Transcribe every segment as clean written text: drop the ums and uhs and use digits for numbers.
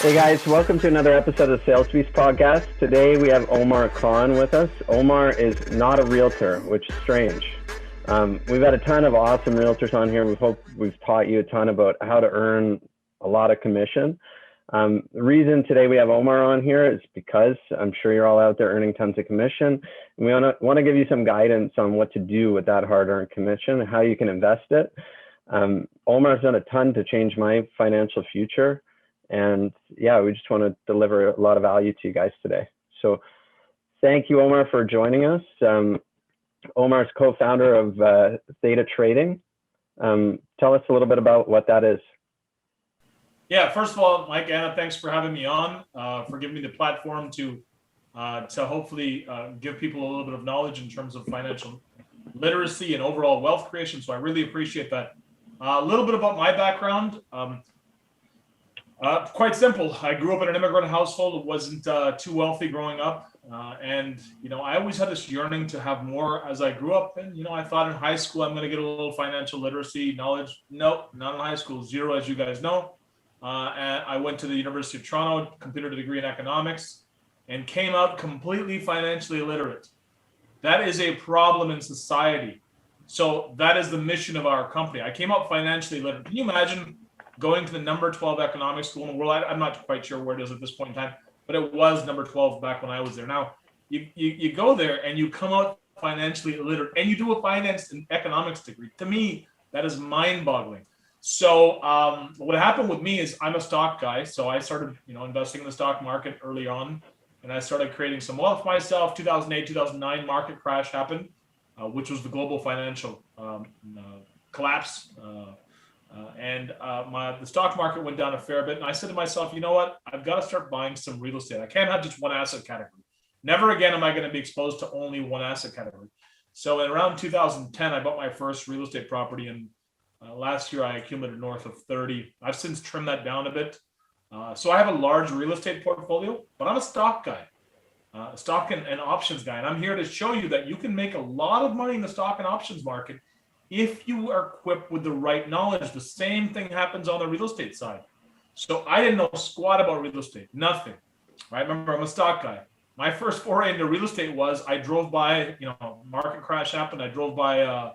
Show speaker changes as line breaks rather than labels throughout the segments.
Hey guys, welcome to another episode of the Sales Beast podcast. Today we have Omar Khan with us. Omar is not a realtor, which is strange. We've had a ton of awesome realtors on here. We've taught you a ton about how to earn a lot of commission. The reason today we have Omar on here is because I'm sure you're all out there earning tons of commission. And we want to give you some guidance on what to do with that hard-earned commission and how you can invest it. Omar's done a ton to change my financial future. And yeah, we just want to deliver a lot of value to you guys today. So thank you, Omar, for joining us. Omar's co-founder of Theta Trading. Tell us a little bit about what that is.
Yeah, first of all, Mike, Anna, thanks for having me on, for giving me the platform to hopefully give people a little bit of knowledge in terms of financial literacy and overall wealth creation. So I really appreciate that. A little bit about my background. Quite simple. I grew up in an immigrant household. It wasn't too wealthy growing up. And, I always had this yearning to have more as I grew up. And, I thought in high school, I'm going to get a little financial literacy knowledge. Nope, not in high school. Zero, as you guys know. And I went to the University of Toronto, completed a degree in economics, and came out completely financially illiterate. That is a problem in society. So that is the mission of our company. I came out financially illiterate. Can you imagine going to the number 12 economics school in the world? I'm not quite sure where it is at this point in time, but it was number 12 back when I was there. Now, you go there and you come out financially illiterate and you do a finance and economics degree. To me, that is mind-boggling. So what happened with me is I'm a stock guy. So I started, investing in the stock market early on, and I started creating some wealth myself. 2008, 2009 market crash happened, which was the global financial collapse. The stock market went down a fair bit. And I said to myself, you know what? I've got to start buying some real estate. I can't have just one asset category. Never again am I going to be exposed to only one asset category. So in around 2010, I bought my first real estate property. And last year, I accumulated north of 30. I've since trimmed that down a bit. So I have a large real estate portfolio, but I'm a stock guy, stock and options guy. And I'm here to show you that you can make a lot of money in the stock and options market if you are equipped with the right knowledge. The same thing happens on the real estate side. So I didn't know squat about real estate, nothing. Right? Remember, I'm a stock guy. My first foray into real estate was I drove by, market crash happened. I drove by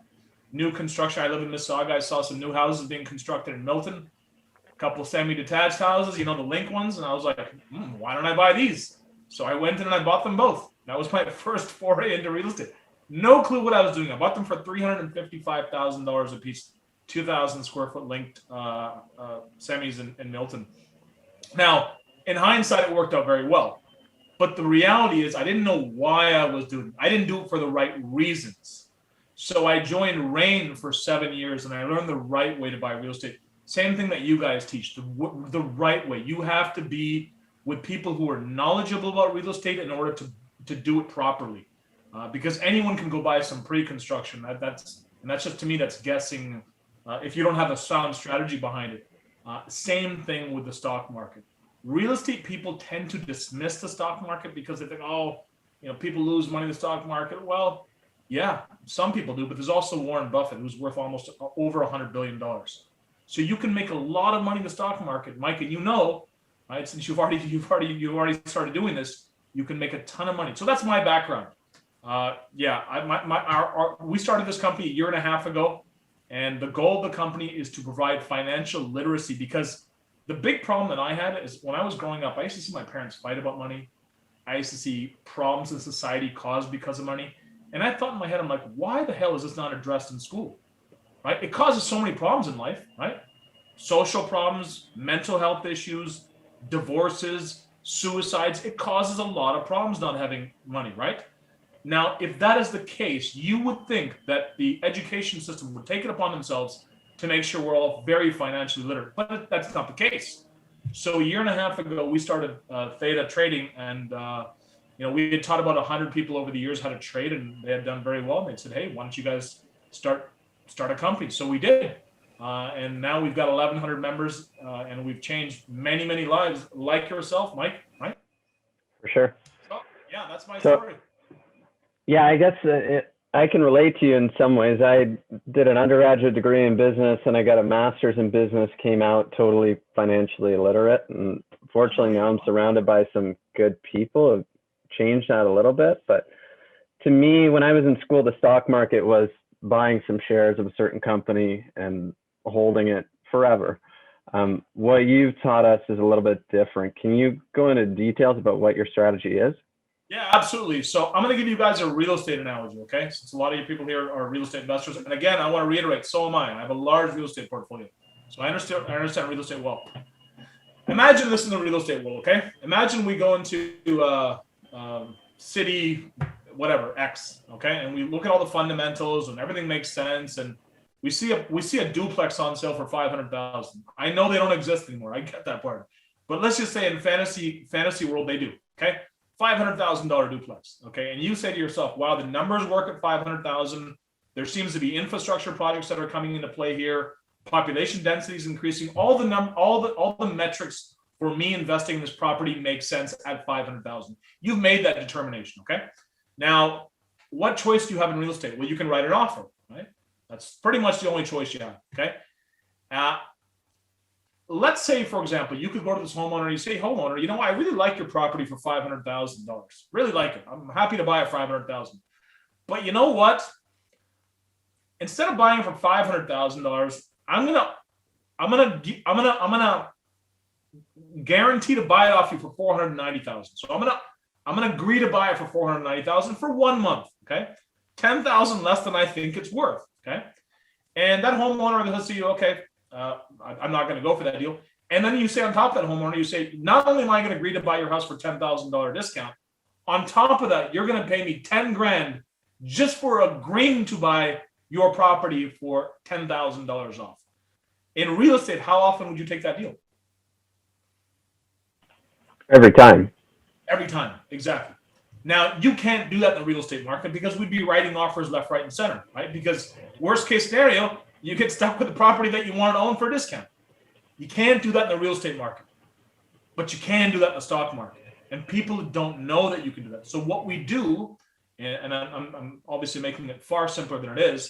new construction. I live in Mississauga. I saw some new houses being constructed in Milton, a couple of semi-detached houses, the link ones. And I was like, why don't I buy these? So I went in and I bought them both. That was my first foray into real estate. No clue what I was doing. I bought them for $355,000 a piece, 2,000 square foot linked semis in Milton. Now, in hindsight, it worked out very well. But the reality is I didn't know why I was doing it. I didn't do it for the right reasons. So I joined RAIN for 7 years and I learned the right way to buy real estate. Same thing that you guys teach, the right way. You have to be with people who are knowledgeable about real estate in order to do it properly. Because anyone can go buy some pre-construction. That's just, to me, that's guessing if you don't have a sound strategy behind it. Same thing with the stock market. Real estate people tend to dismiss the stock market because they think, people lose money in the stock market. Well, yeah, some people do, but there's also Warren Buffett, who's worth almost over $100 billion. So you can make a lot of money in the stock market, Mike, and right? Since you've already started doing this, you can make a ton of money. So that's my background. We started this company a year and a half ago, and the goal of the company is to provide financial literacy, because the big problem that I had is when I was growing up, I used to see my parents fight about money. I used to see problems in society caused because of money. And I thought in my head, I'm like, why the hell is this not addressed in school? Right? It causes so many problems in life, right? Social problems, mental health issues, divorces, suicides. It causes a lot of problems not having money, right? Now, if that is the case, you would think that the education system would take it upon themselves to make sure we're all very financially literate, but that's not the case. So a year and a half ago, we started Theta Trading, and we had taught about 100 people over the years how to trade, and they had done very well. And they said, hey, why don't you guys start a company? So we did. And now we've got 1,100 members, and we've changed many, many lives like yourself, Mike, right?
For sure.
So, yeah, that's my story.
Yeah, I guess I can relate to you in some ways. I did an undergraduate degree in business and I got a master's in business, came out totally financially illiterate. And fortunately now I'm surrounded by some good people. I've changed that a little bit. But to me, when I was in school, the stock market was buying some shares of a certain company and holding it forever. What you've taught us is a little bit different. Can you go into details about what your strategy is?
Yeah, absolutely. So I'm going to give you guys a real estate analogy, okay? Since a lot of you people here are real estate investors, and again, I want to reiterate, so am I. I have a large real estate portfolio, so I understand real estate well. Imagine this in the real estate world, okay? Imagine we go into city, whatever X, okay, and we look at all the fundamentals and everything makes sense, and we see a duplex on sale for $500,000. I know they don't exist anymore. I get that part, but let's just say in fantasy world they do, okay? $500,000 duplex, okay? And you say to yourself, wow, the numbers work at 500,000. There seems to be infrastructure projects that are coming into play here. Population density is increasing. All the metrics for me investing in this property make sense at 500,000. You've made that determination, okay? Now, what choice do you have in real estate? Well, you can write an offer, right? That's pretty much the only choice you have, okay? Let's say, for example, you could go to this homeowner and you say, homeowner, you know, I really like your property for $500,000. Really like it. I'm happy to buy it for $500,000. But you know what? Instead of buying it for $500,000, I'm gonna guarantee to buy it off you for $490,000. So I'm gonna agree to buy it for $490,000 for 1 month. Okay, $10,000 less than I think it's worth. Okay, and that homeowner will say, okay, I'm not going to go for that deal. And then you say on top of that homeowner, you say, not only am I going to agree to buy your house for $10,000 discount, on top of that, you're going to pay me 10 grand just for agreeing to buy your property for $10,000 off. In real estate, how often would you take that deal?
Every time.
Every time, exactly. Now, you can't do that in the real estate market because we'd be writing offers left, right, and center, right? Because worst case scenario, you get stuck with the property that you want to own for a discount. You can't do that in the real estate market, but you can do that in the stock market. And people don't know that you can do that. So what we do, and I'm obviously making it far simpler than it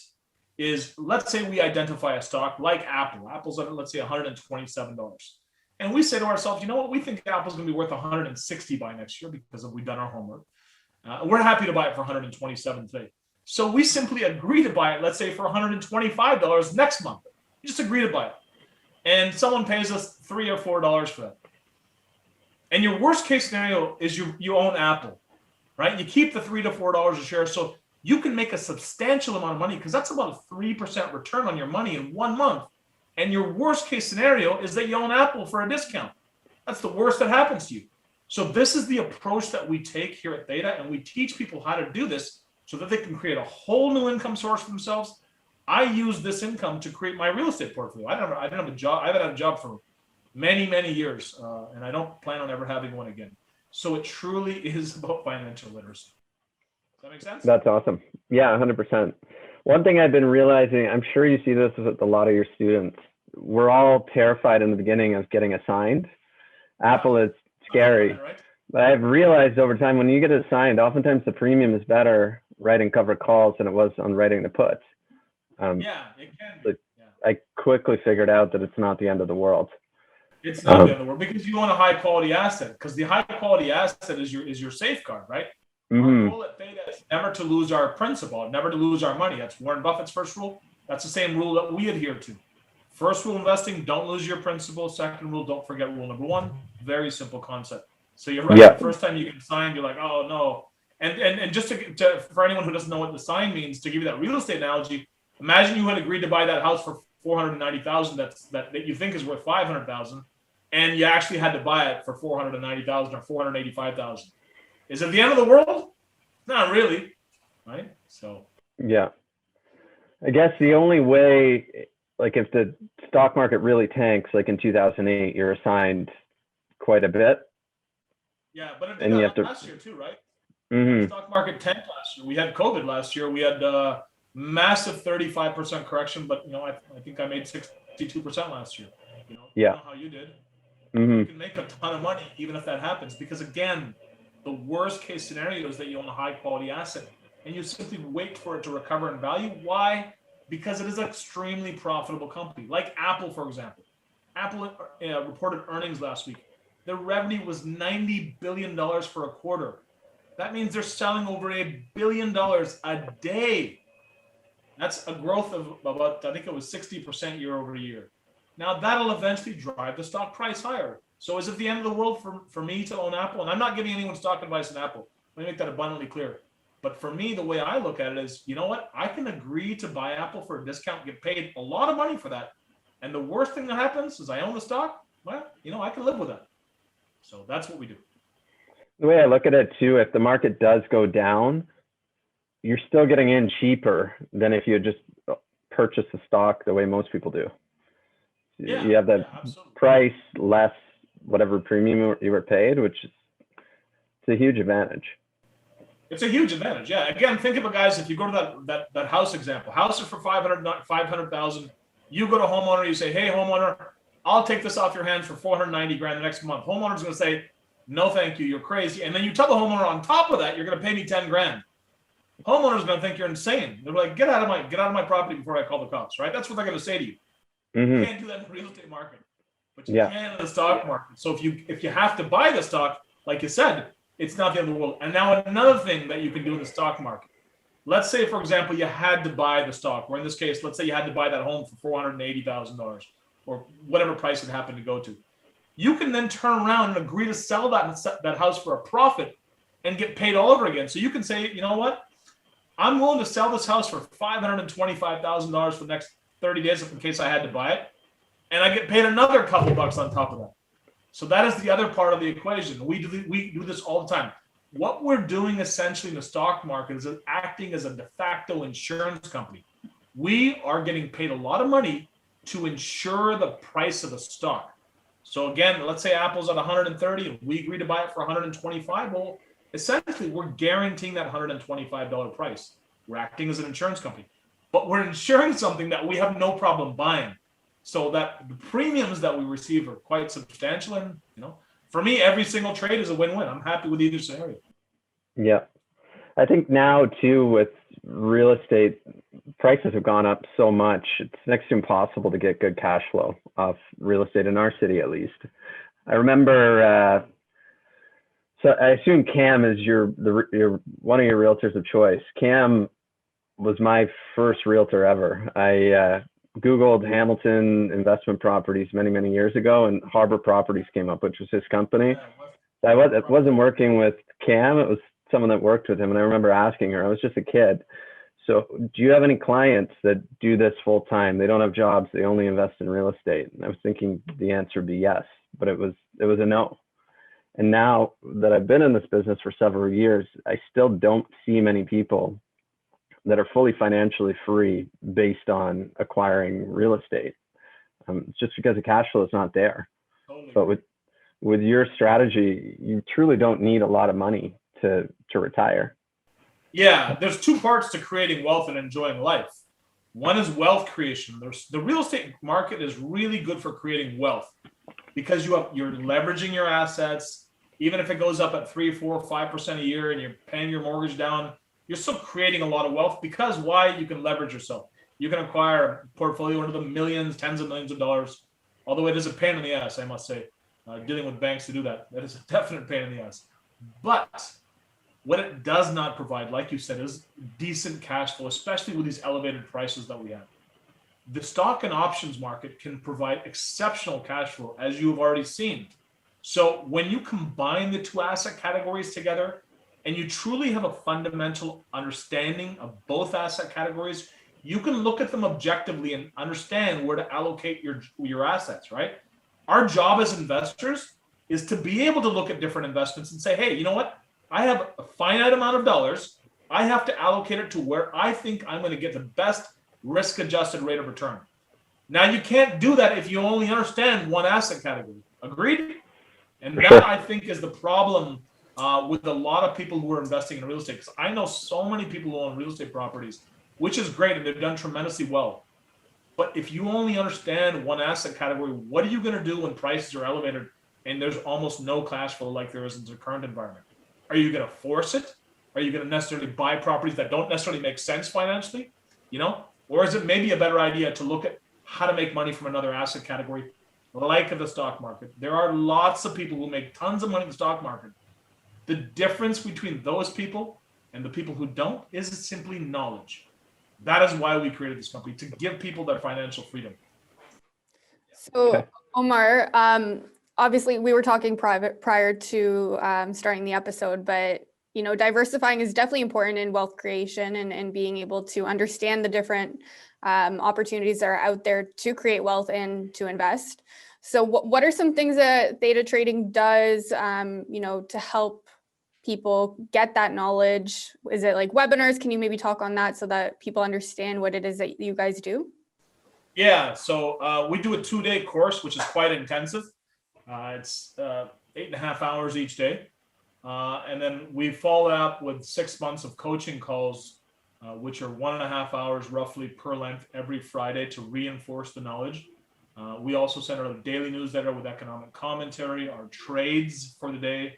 is let's say we identify a stock like Apple. Apple's at, let's say, $127. And we say to ourselves, you know what? We think Apple's going to be worth $160 by next year because we've done our homework. We're happy to buy it for $127 today. So we simply agree to buy it, let's say, for $125 next month. You just agree to buy it. And someone pays us $3 or $4 for that. And your worst case scenario is you own Apple, right? You keep the $3 to $4 a share. So you can make a substantial amount of money because that's about a 3% return on your money in 1 month. And your worst case scenario is that you own Apple for a discount. That's the worst that happens to you. So this is the approach that we take here at Theta, and we teach people how to do this so that they can create a whole new income source for themselves. I use this income to create my real estate portfolio. I didn't have a job. I haven't had a job for many, many years, and I don't plan on ever having one again. So it truly is about financial literacy. Does that make sense?
That's awesome. Yeah, 100%. One thing I've been realizing, I'm sure you see this with a lot of your students, we're all terrified in the beginning of getting assigned. Apple is scary. Right? But I've realized over time, when you get assigned, oftentimes the premium is better writing covered calls than it was on writing the puts.
Yeah, it can be. Yeah.
I quickly figured out that it's not the end of the world.
It's not the end of the world because you own a high quality asset. Because the high quality asset is your safeguard, right?
Mm-hmm.
Our goal at Theta is never to lose our principal, never to lose our money. That's Warren Buffett's first rule. That's the same rule that we adhere to. First rule investing, don't lose your principal. Second rule, don't forget rule number one. Very simple concept. So you're right.
Yeah.
The first time you get signed, you're like, oh no. And just for anyone who doesn't know what the sign means, to give you that real estate analogy, imagine you had agreed to buy that house for $490,000 that you think is worth $500,000, and you actually had to buy it for $490,000 or $485,000. Is it the end of the world? Not really, right? So
yeah, I guess the only way, like if the stock market really tanks, like in 2008, you're assigned quite a bit.
Yeah, but it did last year too, right?
Mm-hmm.
The stock market tanked last year. We had COVID last year. We had massive 35% correction, but I think I made 62% last year.
Yeah.
I don't know how you did.
Mm-hmm.
You can make a ton of money even if that happens, because again, the worst case scenario is that you own a high quality asset. and you simply wait for it to recover in value. Why? Because it is an extremely profitable company. Like Apple, for example. Apple reported earnings last week. Their revenue was $90 billion for a quarter. That means they're selling over $1 billion a day. That's a growth of about, I think it was 60% year over year. Now that'll eventually drive the stock price higher. So is it the end of the world for me to own Apple? And I'm not giving anyone stock advice on Apple. Let me make that abundantly clear. But for me, the way I look at it is, you know what? I can agree to buy Apple for a discount, get paid a lot of money for that. And the worst thing that happens is I own the stock. Well, I can live with that. So that's what we do.
The way I look at it too, if the market does go down, you're still getting in cheaper than if you had just purchased the stock the way most people do.
Yeah,
you have that price less whatever premium you were paid, which is it's a huge advantage.
It's a huge advantage. Yeah. Again, think of it, guys. If you go to that house example, house is for 500,000. You go to homeowner, you say, "Hey, homeowner, I'll take this off your hands for 490 grand the next month." Homeowner's going to say, "No, thank you. You're crazy." And then you tell the homeowner on top of that, "You're going to pay me 10 grand." Homeowner's going to think you're insane. They're like, get out of my property before I call the cops, right? That's what they're going to say to you.
Mm-hmm.
You can't do that in the real estate market, but you can in the stock market. So if you have to buy the stock, like you said, it's not the end of the world. And now another thing that you can do in the stock market. Let's say, for example, you had to buy the stock, or in this case, let's say you had to buy that home for $480,000 or whatever price it happened to go to. You can then turn around and agree to sell that house for a profit and get paid all over again. So you can say, you know what? I'm willing to sell this house for $525,000 for the next 30 days in case I had to buy it. And I get paid another couple bucks on top of that. So that is the other part of the equation. We do this all the time. What we're doing essentially in the stock market is acting as a de facto insurance company. We are getting paid a lot of money to insure the price of the stock. So again, let's say Apple's at 130 and we agree to buy it for 125. Well, essentially, we're guaranteeing that $125 price. We're acting as an insurance company, but we're insuring something that we have no problem buying. So that the premiums that we receive are quite substantial. And, for me, every single trade is a win-win. I'm happy with either scenario.
Yeah. I think now too, with real estate, prices have gone up so much, it's next to impossible to get good cash flow off real estate in our city, at least. I remember, so I assume Cam is your one of your realtors of choice. Cam was my first realtor ever. I Googled Hamilton investment properties many years ago, and Harbor Properties came up, which was his company. I wasn't working with Cam. It was someone that worked with him. And I remember asking her, I was just a kid, so do you have any clients that do this full time? They don't have jobs. They only invest in real estate. And I was thinking the answer would be yes, but it was a no. And now that I've been in this business for several years, I still don't see many people that are fully financially free based on acquiring real estate. It's just because the cash flow is not there. Totally. But with your strategy, you truly don't need a lot of money to retire.
Yeah, there's two parts to creating wealth and enjoying life. One is wealth creation. The real estate market is really good for creating wealth because you're leveraging your assets. Even if it goes up at 3, 4, 5% a year and you're paying your mortgage down, you're still creating a lot of wealth because why? You can leverage yourself. You can acquire a portfolio into the millions, tens of millions of dollars. Although it is a pain in the ass, I must say, dealing with banks to do that. That is a definite pain in the ass. But what it does not provide, like you said, is decent cash flow, especially with these elevated prices that we have. The stock and options market can provide exceptional cash flow, as you have already seen. So when you combine the two asset categories together and you truly have a fundamental understanding of both asset categories, you can look at them objectively and understand where to allocate your assets, right? Our job as investors is to be able to look at different investments and say, hey, you know what? I have a finite amount of dollars. I have to allocate it to where I think I'm going to get the best risk-adjusted rate of return. Now, you can't do that if you only understand one asset category. Agreed? And that, I think, is the problem with a lot of people who are investing in real estate. Because I know so many people who own real estate properties, which is great, and they've done tremendously well. But if you only understand one asset category, what are you going to do when prices are elevated and there's almost no cash flow like there is in the current environment? Are you going to force it? Are you going to necessarily buy properties that don't necessarily make sense financially? Or is it maybe a better idea to look at how to make money from another asset category, like the stock market? There are lots of people who make tons of money in the stock market. The difference between those people and the people who don't is simply knowledge. That is why we created this company, to give people their financial freedom.
So, Omar, obviously we were talking prior to starting the episode, but diversifying is definitely important in wealth creation and being able to understand the different opportunities that are out there to create wealth and to invest. So what are some things that theta trading does, to help people get that knowledge? Is it like webinars? Can you maybe talk on that so that people understand what it is that you guys do?
Yeah, so we do a 2-day course, which is quite intensive. It's 8.5 hours each day. And then we follow up with 6 months of coaching calls, which are 1.5 hours roughly per length every Friday to reinforce the knowledge. We also send out a daily newsletter with economic commentary, our trades for the day,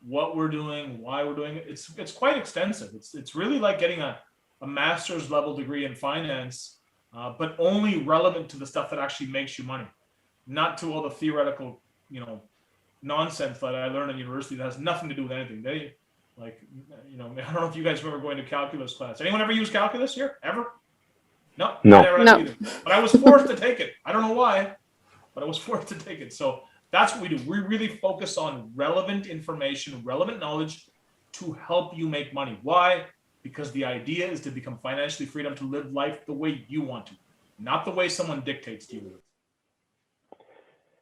what we're doing, why we're doing it. It's quite extensive. It's really like getting a master's level degree in finance, but only relevant to the stuff that actually makes you money, not to all the theoretical, nonsense that I learned in university that has nothing to do with anything. I don't know if you guys remember going to calculus class. Anyone ever use calculus here? Ever? No.
No.
I never have either. But I was forced to take it. I don't know why, but I was forced to take it. So that's what we do. We really focus on relevant information, relevant knowledge to help you make money. Why? Because the idea is to become financially freedom, to live life the way you want to, not the way someone dictates to you.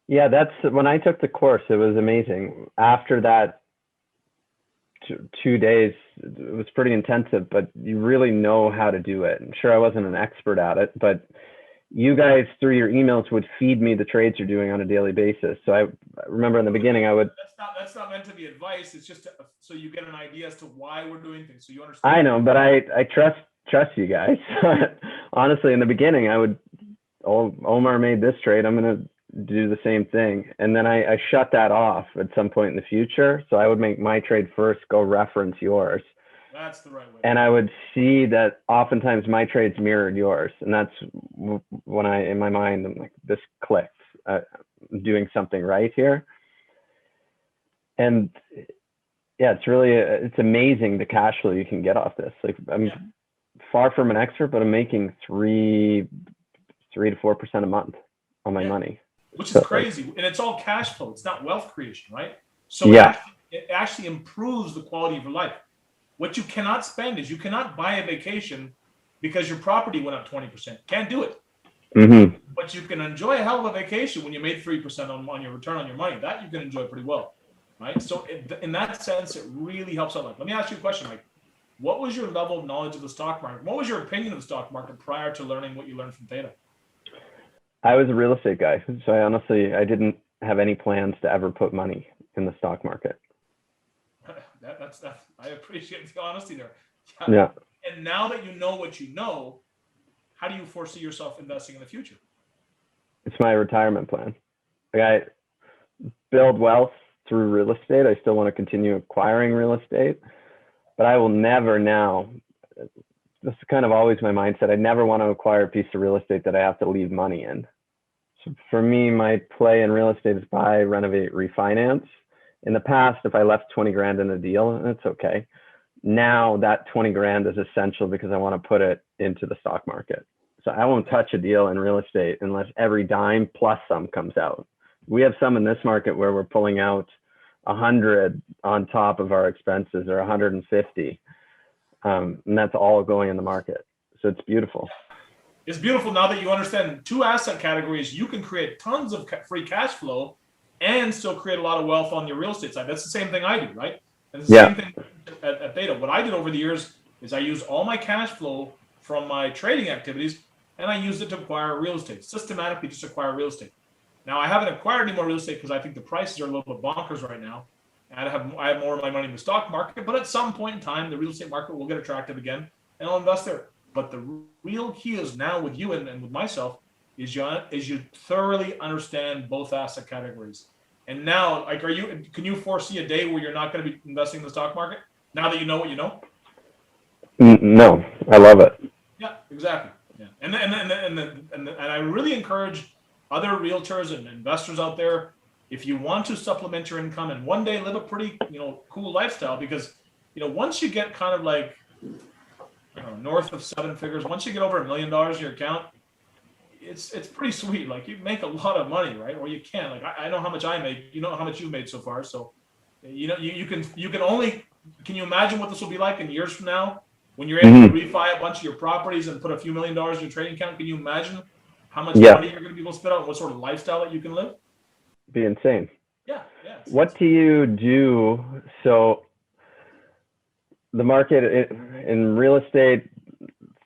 Yeah, that's when I took the course, it was amazing. After that 2 days, it was pretty intensive, but you really know how to do it. I'm sure I wasn't an expert at it, but you guys through your emails would feed me the trades you're doing on a daily basis. So I remember in the beginning I would.
That's not meant to be advice. It's just so you get an idea as to why we're doing things, so you understand.
I know, but I trust you guys. Honestly, in the beginning I would, Omar made this trade, I'm gonna do the same thing, and then I shut that off at some point in the future. So I would make my trade first, go reference yours.
That's the right way.
And I would see that oftentimes my trades mirrored yours, and that's when in my mind, I'm like, this clicks. I'm doing something right here. And yeah, it's amazing the cash flow you can get off this. Like I'm far from an expert, but I'm making 3 to 4% a month on my money.
Which is crazy. And it's all cash flow. It's not wealth creation, right? So it actually improves the quality of your life. What you cannot spend is you cannot buy a vacation because your property went up 20%. Can't do it.
Mm-hmm.
But you can enjoy a hell of a vacation when you made 3% on your return on your money. That you can enjoy pretty well, right? So in that sense, it really helps out. Let me ask you a question. Like, what was your level of knowledge of the stock market? What was your opinion of the stock market prior to learning what you learned from Theta?
I was a real estate guy, so I didn't have any plans to ever put money in the stock market.
That's I appreciate the honesty there.
Yeah.
And now that you know what you know, how do you foresee yourself investing in the future?
It's my retirement plan. Like I build wealth through real estate. I still want to continue acquiring real estate, but I will never now. This is kind of always my mindset. I never want to acquire a piece of real estate that I have to leave money in. So for me, my play in real estate is buy, renovate, refinance. In the past, if I left 20 grand in a deal, that's okay. Now that 20 grand is essential because I want to put it into the stock market. So I won't touch a deal in real estate unless every dime plus some comes out. We have some in this market where we're pulling out 100 on top of our expenses or 150. And that's all going in the market. So it's beautiful.
It's beautiful now that you understand 2 asset categories. You can create tons of free cash flow and still create a lot of wealth on your real estate side. That's the same thing I do, right? And it's the same thing at Theta. What I did over the years is I used all my cash flow from my trading activities and I used it to acquire real estate, systematically just acquire real estate. Now I haven't acquired any more real estate because I think the prices are a little bit bonkers right now. I have more of my money in the stock market, but at some point in time, the real estate market will get attractive again and I'll invest there. But the real key is now with you and with myself is you thoroughly understand both asset categories. And now, like, can you foresee a day where you're not going to be investing in the stock market now that you know what you know?
No, I love it.
Yeah, exactly. Yeah, and I really encourage other realtors and investors out there, if you want to supplement your income and one day live a pretty cool lifestyle, because once you get kind of like north of seven figures, once you get over $1 million in your account, it's pretty sweet. Like you make a lot of money, right? Or you can. Like I know how much I make. You know how much you've made so far. So you can only. Can you imagine what this will be like in years from now when you're able to refi a bunch of your properties and put a few $1 million in your trading account? Can you imagine how much money you're going to be able to spend on, what sort of lifestyle that you can live?
Be insane.
Yeah.
What do you do? So the market in real estate,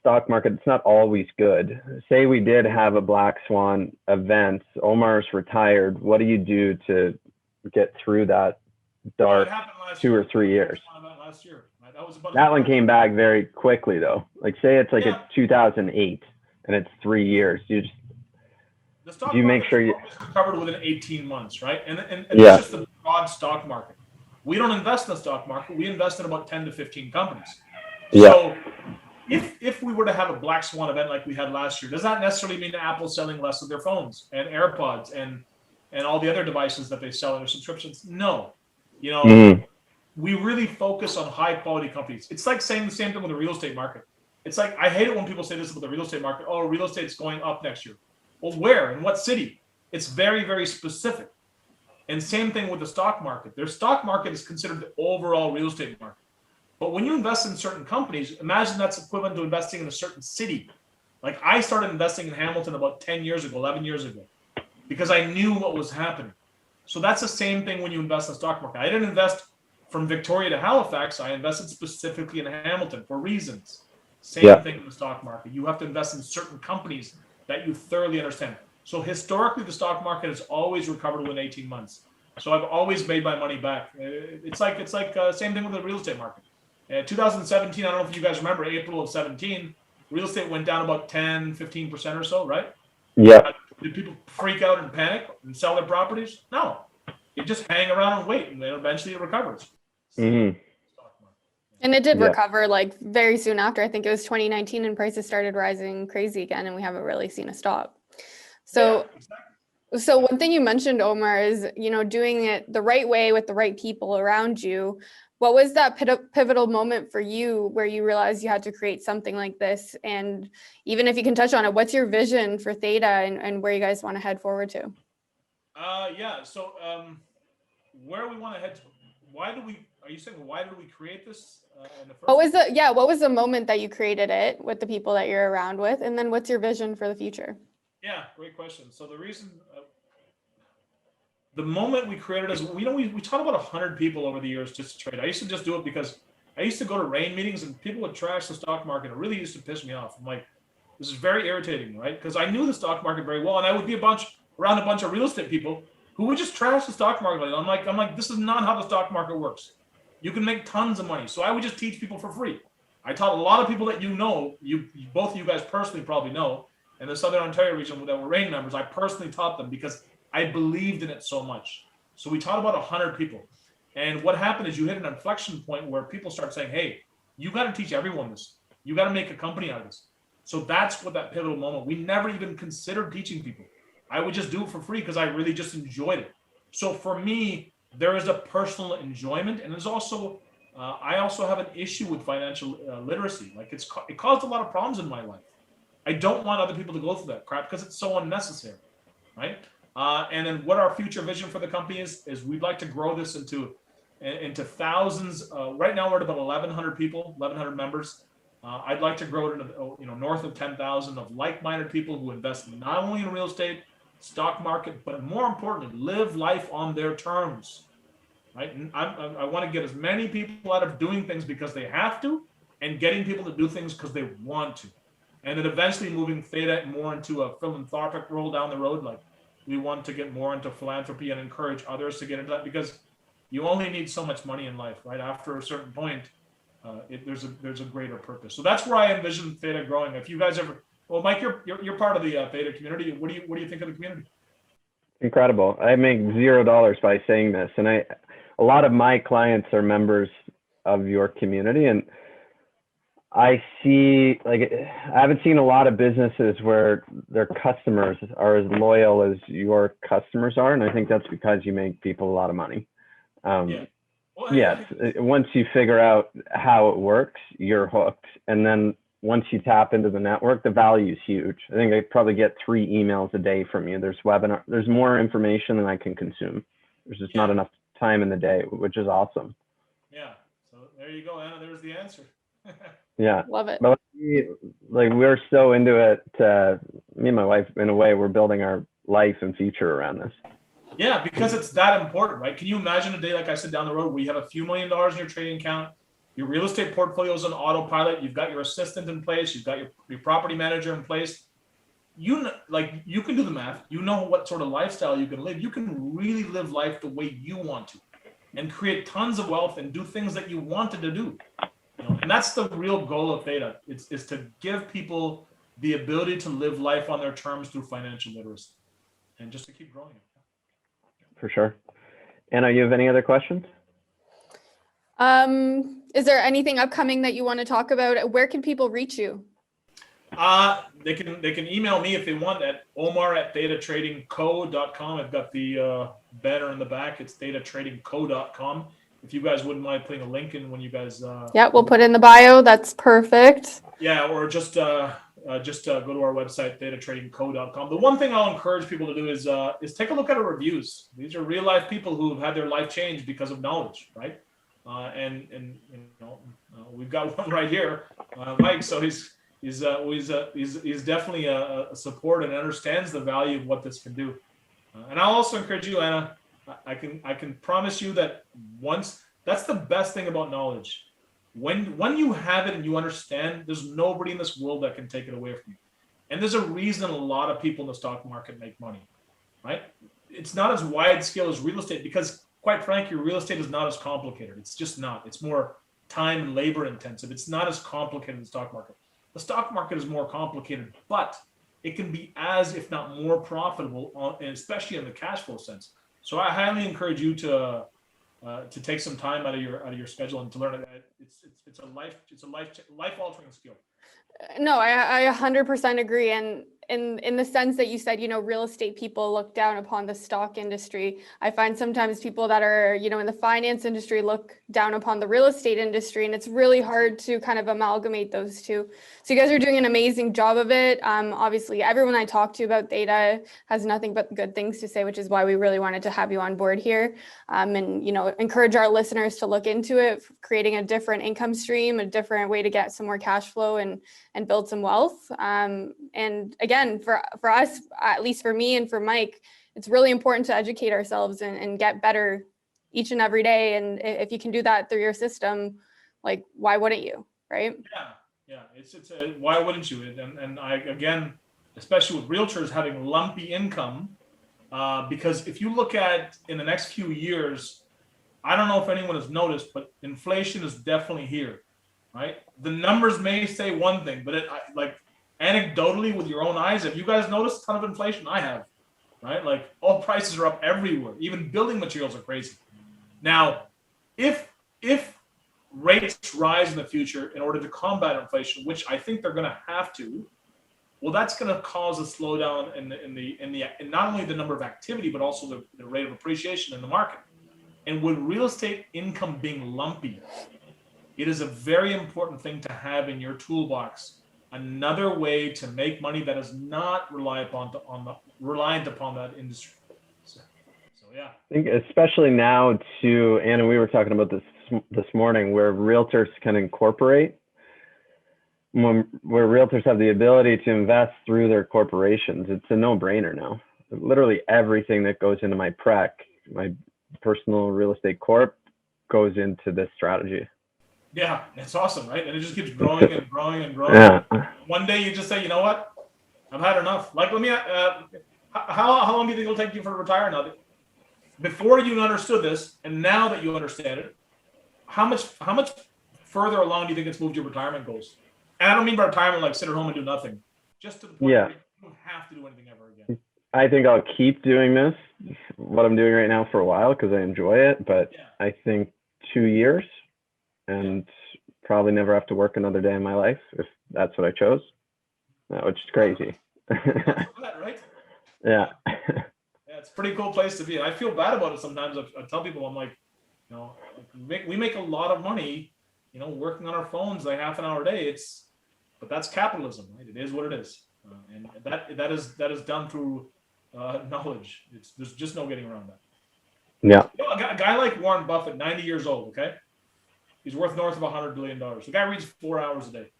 stock market, it's not always good. Say we did have a black swan event, Omar's retired. What do you do to get through that dark 2 or 3 years?
Last year.
That one came back very quickly though. Like say it's like a 2008 and it's 3 years. Do you make sure you
recovered within 18 months, right? And it's just the broad stock market. We don't invest in the stock market. We invest in about 10 to 15 companies. So if we were to have a black swan event like we had last year, does that necessarily mean Apple selling less of their phones and AirPods and all the other devices that they sell in their subscriptions? No. We really focus on high quality companies. It's like saying the same thing with the real estate market. It's like, I hate it when people say this about the real estate market. Oh, real estate's going up next year. Well, where? In what city? It's very, very specific. And same thing with the stock market. Their stock market is considered the overall real estate market. But when you invest in certain companies, imagine that's equivalent to investing in a certain city. Like I started investing in Hamilton about 10 years ago, 11 years ago, because I knew what was happening. So that's the same thing when you invest in the stock market. I didn't invest from Victoria to Halifax. I invested specifically in Hamilton for reasons. Same thing in the stock market. You have to invest in certain companies that you thoroughly understand. So historically, the stock market has always recovered within 18 months. So I've always made my money back. It's like same thing with the real estate market. 2017, I don't know if you guys remember, April of 17, real estate went down about 10, 15% or so, right?
Yeah.
Did people freak out and panic and sell their properties? No. You just hang around and wait, and then eventually it recovers.
And it did recover like very soon after. I think it was 2019 and prices started rising crazy again, and we haven't really seen a stop. So So one thing you mentioned, Omar, is, doing it the right way with the right people around you. What was that pivotal moment for you where you realized you had to create something like this? And even if you can touch on it, what's your vision for Theta and where you guys want to head forward to?
So where we want to head to, why do we create this in the first
what was the moment that you created it with the people that you're around with? And then what's your vision for the future?
Yeah, great question. So the reason, the moment we created is, we taught about 100 people over the years just to trade. I used to just do it because I used to go to RAIN meetings and people would trash the stock market. It really used to piss me off. I'm like, this is very irritating, right? Because I knew the stock market very well, and I would be around a bunch of real estate people who would just trash the stock market. I'm like, this is not how the stock market works. You can make tons of money. So I would just teach people for free. I taught a lot of people that both of you guys personally probably know, in the Southern Ontario region that were RAIN members. I personally taught them because I believed in it so much. So we taught about 100 people. And what happened is you hit an inflection point where people start saying, hey, you got to teach everyone this. You got to make a company out of this. So that's what that pivotal moment. We never even considered teaching people. I would just do it for free because I really just enjoyed it. So for me, there is a personal enjoyment, and there's also I also have an issue with financial literacy. Like it caused a lot of problems in my life. I don't want other people to go through that crap because it's so unnecessary, right? And then what our future vision for the company is we'd like to grow this into thousands. Right now we're at about 1,100 people, 1,100 members. I'd like to grow it into north of 10,000 of like-minded people who invest not only in real estate, stock market, but more importantly, live life on their terms, right? And I want to get as many people out of doing things because they have to, and getting people to do things because they want to. And then eventually moving Theta more into a philanthropic role down the road. Like we want to get more into philanthropy and encourage others to get into that, because you only need so much money in life, right? After a certain point, there's a greater purpose. So that's where I envision Theta growing. If you guys ever, well, Mike, you're part of the Theta community. What do you think of the community?
Incredible. I make $0 by saying this, and a lot of my clients are members of your community, and I see, like, I haven't seen a lot of businesses where their customers are as loyal as your customers are. And I think that's because you make people a lot of money.
Yeah. Well,
Yes, once you figure out how it works, you're hooked. And then once you tap into the network, the value is huge. I think I probably get 3 emails a day from you. There's more information than I can consume. There's just not enough time in the day, which is awesome.
Yeah. So there you go, Anna. There's the answer.
Yeah.
Love it.
But like we're so into it. Me and my wife, in a way, we're building our life and future around this.
Yeah, because it's that important, right? Can you imagine a day, like I said, down the road where you have a few $1 million in your trading account, your real estate portfolio is on autopilot, you've got your assistant in place, you've got your property manager in place. You can do the math. You know what sort of lifestyle you can live. You can really live life the way you want to, and create tons of wealth and do things that you wanted to do. And that's the real goal of Theta. Is to give people the ability to live life on their terms through financial literacy, and just to keep growing it.
For sure. Anna, you have any other questions?
Is there anything upcoming that you want to talk about? Where can people reach you?
They can email me if they want at omar@thetatradingco.com. I've got the banner in the back. It's thetatradingco.com. If you guys wouldn't mind putting a link in when you guys.
Yeah, we'll put it in the bio. That's perfect.
Yeah, or just go to our website, thetatradingco.com. The one thing I'll encourage people to do is take a look at our reviews. These are real life people who have had their life changed because of knowledge, right? And we've got one right here, Mike. So he's definitely a support and understands the value of what this can do. And I'll also encourage you, Anna. I can promise you that that's the best thing about knowledge. When you have it and you understand, there's nobody in this world that can take it away from you. And there's a reason a lot of people in the stock market make money, right? It's not as wide scale as real estate because, quite frankly, real estate is not as complicated. It's just not. It's more time and labor intensive. It's not as complicated as the stock market. The stock market is more complicated, but it can be as, if not more profitable, and especially in the cash flow sense. So I highly encourage you to take some time out of your schedule and to learn it. It's a life altering skill.
No, I 100% agree. And in the sense that you said, real estate people look down upon the stock industry. I find sometimes people that are, in the finance industry look down upon the real estate industry, and it's really hard to kind of amalgamate those two. So you guys are doing an amazing job of it. Obviously, everyone I talk to about Theta has nothing but good things to say, which is why we really wanted to have you on board here. And, encourage our listeners to look into it, creating a different income stream, a different way to get some more cash flow and build some wealth. And again, for us, at least for me and for Mike, it's really important to educate ourselves and get better each and every day. And if you can do that through your system, like, why wouldn't you? Right?
Yeah. It's why wouldn't you? And I, again, especially with realtors having lumpy income, because if you look at in the next few years, I don't know if anyone has noticed, but inflation is definitely here. Right? The numbers may say one thing, but anecdotally with your own eyes, have you guys noticed a ton of inflation? I have, right? Like all prices are up everywhere. Even building materials are crazy. Now, if rates rise in the future in order to combat inflation, which I think they're going to have to, well, that's going to cause a slowdown in not only the number of activity, but also the rate of appreciation in the market. And with real estate income being lumpy, it is a very important thing to have in your toolbox. Another way to make money that is not reliant upon that industry. So yeah.
I think especially now too, Anna, we were talking about this morning, where realtors can incorporate, where realtors have the ability to invest through their corporations. It's a no-brainer now. Literally everything that goes into my personal real estate corp, goes into this strategy.
Yeah, it's awesome, right? And it just keeps growing and growing and growing.
Yeah.
One day you just say, you know what? I've had enough. Like, let me. How long do you think it'll take you to retire now? Before you understood this, and now that you understand it, how much further along do you think it's moved your retirement goals? And I don't mean by retirement like sit at home and do nothing. Just to the point where you don't have to do anything ever again.
I think I'll keep doing what I'm doing right now, for a while because I enjoy it. But I think 2 years. And probably never have to work another day in my life if that's what I chose, which is crazy.
Right?
Yeah.
Yeah, it's a pretty cool place to be. And I feel bad about it sometimes. I tell people, I'm like, you know, we make a lot of money, you know, working on our phones like half an hour a day. But that's capitalism, right? It is what it is, and that is done through knowledge. There's just no getting around that.
Yeah.
You know, a guy like Warren Buffett, 90 years old, okay, he's worth north of $100 billion. The guy reads 4 hours a day.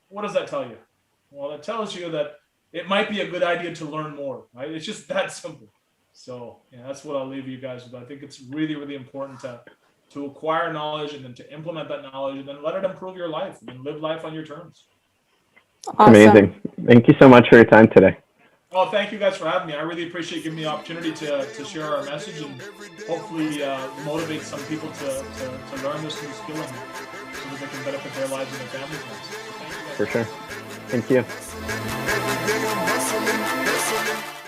What does that tell you? Well, it tells you that it might be a good idea to learn more, right? It's just that simple. So yeah, that's what I'll leave you guys with. I think it's really, really important to acquire knowledge and then to implement that knowledge and then let it improve your life and live life on your terms.
Awesome.
Amazing. Thank you so much for your time today.
Well, thank you guys for having me. I really appreciate giving me the opportunity to share our message and hopefully motivate some people to learn this new skill and so that they can benefit their lives and their families' lives. So thank you guys.
For sure. Thank you.
Every day I'm hustling.